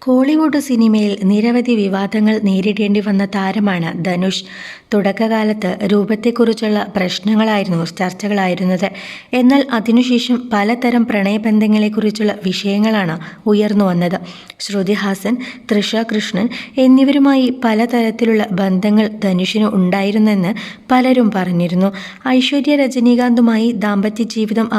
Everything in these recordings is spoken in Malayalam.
കോളിവുഡ് സിനിമയിൽ നിരവധി വിവാദങ്ങൾ നേരിടേണ്ടി വന്ന താരമാണ് ധനുഷ്. തുടക്കകാലത്ത് രൂപത്തെക്കുറിച്ചുള്ള പ്രശ്നങ്ങളായിരുന്നു ചർച്ചകളായിരുന്നത്. എന്നാൽ അതിനുശേഷം പലതരം പ്രണയബന്ധങ്ങളെക്കുറിച്ചുള്ള വിഷയങ്ങളാണ് ഉയർന്നു വന്നത്. ശ്രുതി ഹാസൻ, തൃഷ കൃഷ്ണൻ എന്നിവരുമായി പലതരത്തിലുള്ള ബന്ധങ്ങൾ ധനുഷിന് ഉണ്ടായിരുന്നെന്ന് പലരും പറഞ്ഞിരുന്നു. ഐശ്വര്യ രജനീകാന്തുമായി ദാമ്പത്യ ജീവിതം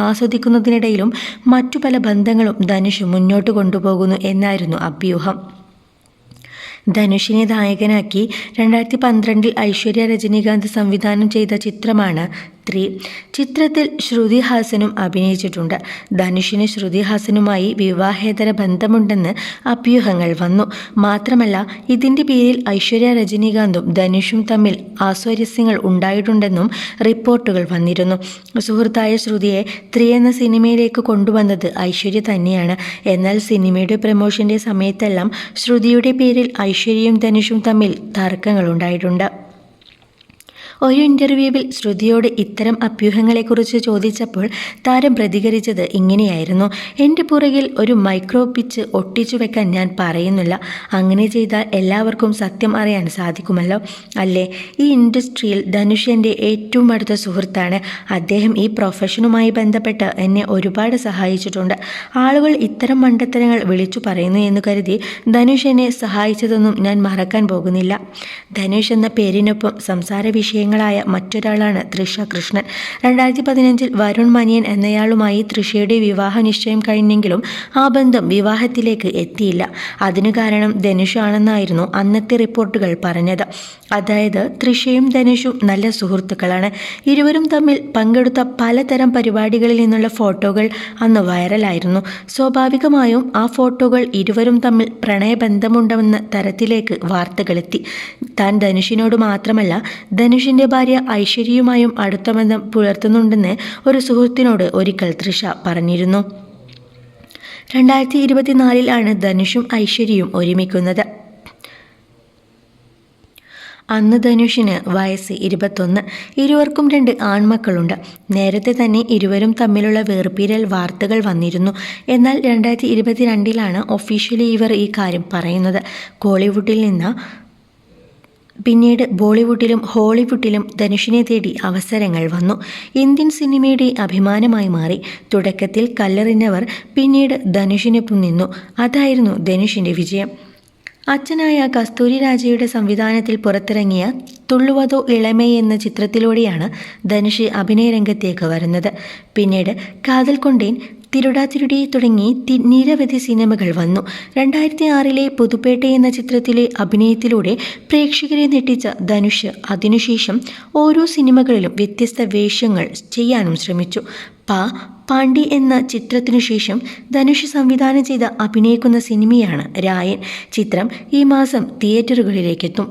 ആസ്വദിക്കുന്നതിനിടയിലും മറ്റു പല ബന്ധങ്ങളും ധനുഷ് മുന്നോട്ട് കൊണ്ടുപോകുന്നു എന്നായിരുന്നു അഭ്യൂഹം. ധനുഷിനെ നായകനാക്കി 2012 ഐശ്വര്യ രജനീകാന്ത് സംവിധാനം ചെയ്ത ചിത്രമാണ് 3. ചിത്രത്തിൽ ശ്രുതി ഹാസനും അഭിനയിച്ചിട്ടുണ്ട്. ധനുഷിന് ശ്രുതി ഹാസനുമായി വിവാഹേതര ബന്ധമുണ്ടെന്ന് അഭ്യൂഹങ്ങൾ വന്നു. മാത്രമല്ല, ഇതിൻ്റെ പേരിൽ ഐശ്വര്യ രജനീകാന്തും ധനുഷും തമ്മിൽ അസ്വാരസ്യങ്ങൾ ഉണ്ടായിട്ടുണ്ടെന്നും റിപ്പോർട്ടുകൾ വന്നിരുന്നു. സുഹൃത്തായ ശ്രുതിയെ 3 എന്ന സിനിമയിലേക്ക് കൊണ്ടുവന്നത് ഐശ്വര്യ തന്നെയാണ്. എന്നാൽ സിനിമയുടെ പ്രമോഷന്റെ സമയത്തെല്ലാം ശ്രുതിയുടെ പേരിൽ ഐശ്വര്യയും ധനുഷും തമ്മിൽ തർക്കങ്ങളുണ്ടായിട്ടുണ്ട്. ഒരു ഇൻ്റർവ്യൂവിൽ ശ്രുതിയോട് ഇത്തരം അഭ്യൂഹങ്ങളെക്കുറിച്ച് ചോദിച്ചപ്പോൾ താരം പ്രതികരിച്ചത് ഇങ്ങനെയായിരുന്നു: എൻ്റെ പുറകിൽ ഒരു മൈക്രോ പിച്ച് ഒട്ടിച്ചു വെക്കാൻ ഞാൻ പറയുന്നില്ല. അങ്ങനെ ചെയ്താൽ എല്ലാവർക്കും സത്യം അറിയാൻ സാധിക്കുമല്ലോ, അല്ലേ? ഈ ഇൻഡസ്ട്രിയിൽ ധനുഷ് എൻ്റെ ഏറ്റവും അടുത്ത സുഹൃത്താണ്. അദ്ദേഹം ഈ പ്രൊഫഷനുമായി ബന്ധപ്പെട്ട് എന്നെ ഒരുപാട് സഹായിച്ചിട്ടുണ്ട്. ആളുകൾ ഇത്തരം മണ്ടത്തരങ്ങൾ വിളിച്ചു പറയുന്നു എന്ന് കരുതി ധനുഷ് എന്നെ സഹായിച്ചതൊന്നും ഞാൻ മറക്കാൻ പോകുന്നില്ല. ധനുഷ് എന്ന പേരിനൊപ്പം സംസാര വിഷയങ്ങളായ മറ്റൊരാളാണ് തൃഷ കൃഷ്ണൻ. 2015 വരുൺ മനിയൻ എന്നയാളുമായി തൃഷയുടെ വിവാഹ നിശ്ചയം കഴിഞ്ഞെങ്കിലും ആ ബന്ധം വിവാഹത്തിലേക്ക് എത്തിയില്ല. അതിനു കാരണം ധനുഷ് ആണെന്നായിരുന്നു അന്നത്തെ റിപ്പോർട്ടുകൾ പറഞ്ഞത്. അതായത് തൃഷയും ധനുഷും നല്ല സുഹൃത്തുക്കളാണ്. ഇരുവരും തമ്മിൽ പങ്കെടുത്ത പലതരം പരിപാടികളിൽ നിന്നുള്ള ഫോട്ടോകൾ അന്ന് വൈറലായിരുന്നു. സ്വാഭാവികമായും ആ ഫോട്ടോകൾ ഇരുവരും തമ്മിൽ പ്രണയബന്ധമുണ്ടെന്ന തരത്തിലേക്ക് വാർത്തകളെത്തി. താൻ ധനുഷിനോട് മാത്രമല്ല, ധനുഷിൻ്റെ ഭാര്യ ഐശ്വര്യയുമായും അടുത്ത ബന്ധം പുലർത്തുന്നുണ്ടെന്ന് ഒരു സുഹൃത്തിനോട് ഒരിക്കൽ തൃഷ പറഞ്ഞിരുന്നു. 2024 ധനുഷും ഐശ്വര്യയും ഒരുമിക്കുന്നത്. അന്ന് ധനുഷിന് വയസ്സ് 21. ഇരുവർക്കും 2 ആൺമക്കളുണ്ട്. നേരത്തെ തന്നെ ഇരുവരും തമ്മിലുള്ള വേർപിരിയൽ വാർത്തകൾ വന്നിരുന്നു. എന്നാൽ 2022 ഒഫീഷ്യലി ഇവർ ഈ കാര്യം പറയുന്നത്. കോളിവുഡിൽ നിന്ന് പിന്നീട് ബോളിവുഡിലും ഹോളിവുഡിലും ധനുഷിനെ തേടി അവസരങ്ങൾ വന്നു. ഇന്ത്യൻ സിനിമയുടെ അഭിമാനമായി മാറി. തുടക്കത്തിൽ കല്ലെറിഞ്ഞവർ പിന്നീട് ധനുഷിനൊപ്പം നിന്നു. അതായിരുന്നു ധനുഷിൻ്റെ വിജയം. അച്ഛനായ കസ്തൂരി രാജയുടെ സംവിധാനത്തിൽ പുറത്തിറങ്ങിയ തുള്ളുവതോ ഇളമേ എന്ന ചിത്രത്തിലൂടെയാണ് ധനുഷ് അഭിനയ രംഗത്തേക്ക് വരുന്നത്. പിന്നീട് കാതൽ കൊണ്ടേൻ, തിരുടാതിരുടി തുടങ്ങി നിരവധി സിനിമകൾ വന്നു. 2006 പുതുപ്പേട്ട എന്ന ചിത്രത്തിലെ അഭിനയത്തിലൂടെ പ്രേക്ഷകരെ ഞെട്ടിച്ച ധനുഷ് അതിനുശേഷം ഓരോ സിനിമകളിലും വ്യത്യസ്ത വേഷങ്ങൾ ചെയ്യാനും ശ്രമിച്ചു. പാണ്ഡി എന്ന ചിത്രത്തിനു ശേഷം ധനുഷ് സംവിധാനം ചെയ്ത് അഭിനയിക്കുന്ന സിനിമയാണ് രായൻ. ചിത്രം ഈ മാസം തിയേറ്ററുകളിലേക്കെത്തും.